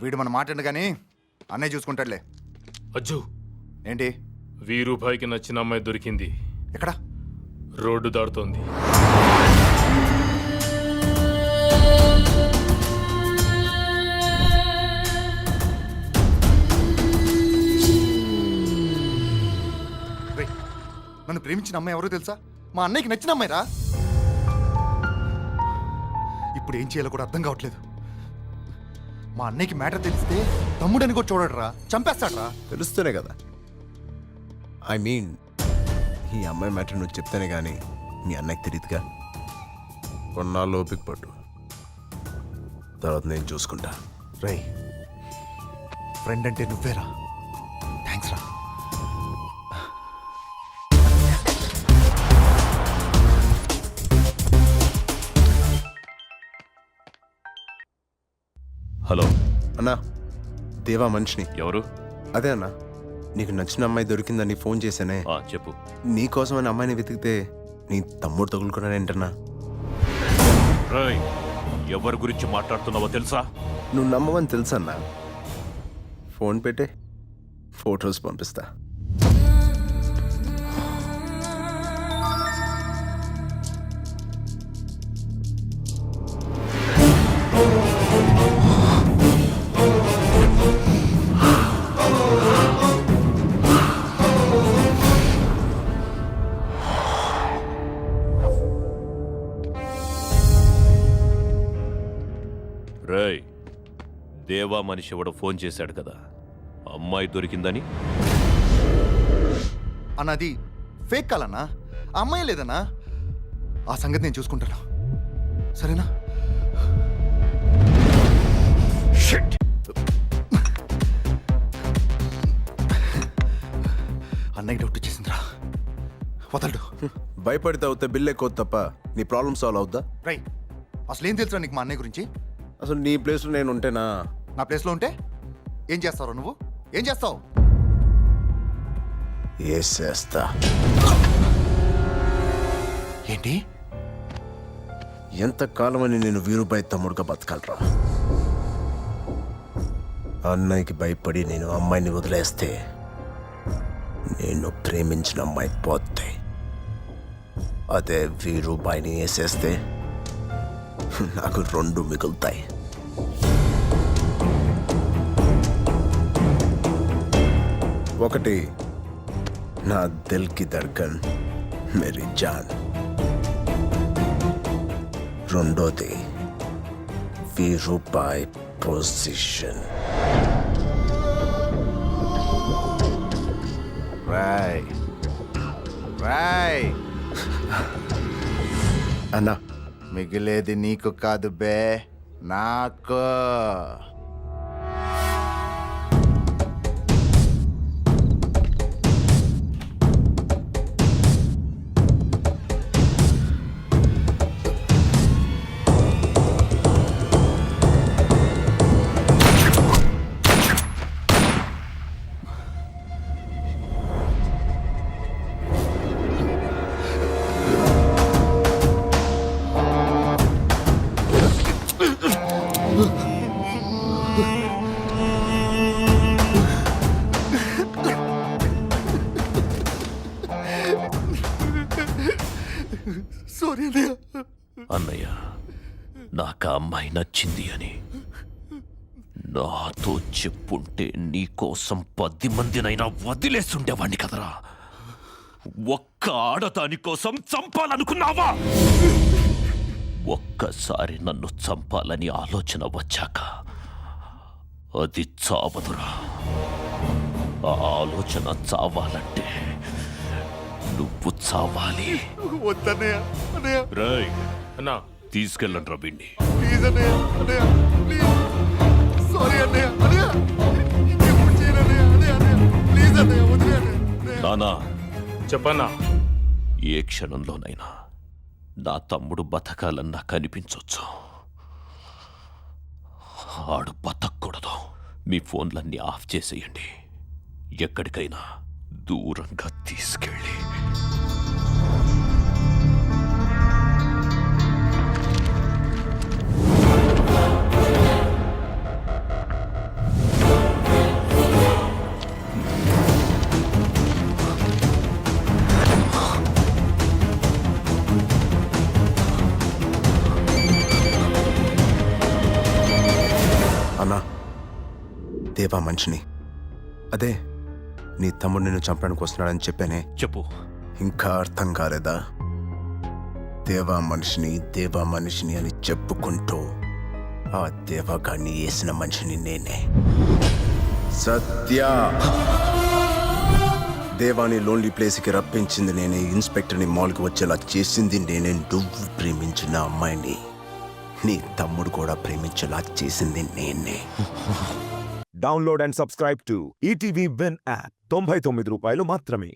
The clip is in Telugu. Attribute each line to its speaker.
Speaker 1: వీడు మన మాట కానీ అన్నయ్య చూసుకుంటాడులే.
Speaker 2: అజ్జు,
Speaker 1: ఏంటి?
Speaker 2: 1000 రూపాయలకి నచ్చిన అమ్మాయి దొరికింది.
Speaker 1: ఎక్కడ?
Speaker 2: రోడ్డు దాడుతోంది.
Speaker 1: రేయ్, నన్ను ప్రేమించిన అమ్మాయి ఎవరో తెలుసా? మా అన్నయ్యకి నచ్చిన అమ్మాయిరా. ఇప్పుడు ఏం చేయాలో కూడా అర్థం కావట్లేదు. మా అన్నయ్యకి మ్యాటర్ తెలిస్తే తమ్ముడని కూడా చూడడరా, చంపేస్తాడరా.
Speaker 3: తెలుస్తూనే కదా. ఐ మీన్ ఈ అమ్మాయి మ్యాటర్ నువ్వు చెప్తేనే కానీ మీ అన్నయ్యకి తెలియదుగా. కొన్నాళ్ళు ఓపిక పట్టు, తర్వాత నేను చూసుకుంటా.
Speaker 1: రేయ్, ఫ్రెండ్ అంటే నువ్వేరా. థ్యాంక్స్ రా.
Speaker 4: హలో
Speaker 3: అన్నా, దేవా మనిషిని.
Speaker 4: ఎవరు?
Speaker 3: అదే అన్నా, నీకు నచ్చిన అమ్మాయి దొరికిందని ఫోన్ చేశానే.
Speaker 4: చెప్పు.
Speaker 3: నీకోసం అని అమ్మాయిని వెతికితే నీ తమ్ముడు తగులుకున్నాడేంటన్నా?
Speaker 4: రాయ్, ఎవరి గురించి మాట్లాడుతున్నావో తెలుసా?
Speaker 3: నువ్వు నమ్మవని తెలుసన్నా. ఫోన్ పెట్టే, ఫొటోస్ పంపిస్తా.
Speaker 4: రాయ్, దేవా మనిషి ఎవడో ఫోన్ చేశాడు కదా, అమ్మాయి దొరికిందని.
Speaker 1: అన్నది ఫేక్ కాలన్నా, ఆ అమ్మాయి లేదన్నా. ఆ సంగతి నేను చూసుకుంటాను, సరేనా? అన్నయ్య డౌట్ వచ్చేసిందిరా, వదలడు.
Speaker 3: భయపడితే అవుతే బిల్ ఎక్కువ తప్ప నీ ప్రాబ్లమ్ సాల్వ్ అవుద్దా?
Speaker 1: రై, అసలు ఏం తెలుసా నీకు మా అన్నయ్య గురించి?
Speaker 3: అసలు నీ ప్లేస్లో నేను ఉంటేనా?
Speaker 1: నా ప్లేస్లో ఉంటే ఏం చేస్తావు నువ్వు? ఏం చేస్తావు?
Speaker 3: వేసేస్తా.
Speaker 1: ఏంటి?
Speaker 3: ఎంతకాలమని నేను వీరుబాయి తమ్ముడుగా బతకాలరా? అన్నయ్యకి భయపడి నేను అమ్మాయిని వదిలేస్తే నేను ప్రేమించిన అమ్మాయి పోతే, అదే వీరుబాయిని వేసేస్తే నాకు 2 మిగులుతాయి. ఒకటి నా దిల్ కి ధడ్కన్ మేరీ జాన్, రెండోది వీరుబాయి పొజిషన్.
Speaker 1: రాయ్ రాయ్,
Speaker 3: అన్నా,
Speaker 1: మిగిలేది నీకు కాదు బే, నాకు. సారీ అన్నయ్య.
Speaker 4: అన్నయ్య, నాకు ఆ అమ్మాయి నచ్చింది అని నాతో చెప్పుంటే నీకోసం 10 మందినైనా వదిలేస్తుండేవాణ్ణి కదరా. ఒక్క ఆడదాని కోసం చంపాలనుకున్నావా? ఒక్కసారి నన్ను చంపాలని ఆలోచన వచ్చాక అది చావదురా. ఆ ఆలోచన చావాలంటే నువ్వు చావాలి.
Speaker 1: వద్దన్నయ్య, అన్నయ్య
Speaker 4: రాయ్,
Speaker 2: అన్నా,
Speaker 4: తీసుకెళ్ళండి రా వీణ్ణి.
Speaker 1: ప్లీజ్ అన్నయ్య, అన్నయ్య ప్లీజ్. సారీ అన్నయ్య, అన్నయ్య ఇంకెప్పుడు చేయను అన్నయ్య, అన్నయ్య అన్నయ్య ప్లీజ్ అన్నయ్య, వదిలే అన్నయ్య.
Speaker 4: నానా,
Speaker 2: చెప్పన్నా.
Speaker 4: ఏ క్షణంలోనైనా నా తమ్ముడు బతకాలన్నా కనిపించొచ్చు, ఆడు బతకూడదు. మీ ఫోన్లన్నీ ఆఫ్ చేసేయండి. ఎక్కడికైనా దూరంగా తీసుకెళ్ళి.
Speaker 3: దేవా మనిషిని. అదే నీ తమ్ముడు నిన్ను చంపడానికి వస్తున్నాడని చెప్పానే,
Speaker 4: చెప్పు.
Speaker 3: ఇంకా అర్థం కాలేదా? దేవా మనిషిని అని చెప్పుకుంటూ ఆ దేవగాన్ని వేసిన మనిషిని నేనే. సత్య దేవాని లోన్లీ ప్లేస్కి రప్పించింది నేనే, ఇన్స్పెక్టర్ని మాల్కి వచ్చేలా చేసింది నేనే, నువ్వు ప్రేమించిన అమ్మాయిని నీ తమ్ముడు కూడా ప్రేమించేలా చేసింది నేనే.
Speaker 5: Download and subscribe to ETV win app. 99 రూపాయలు మాత్రమే.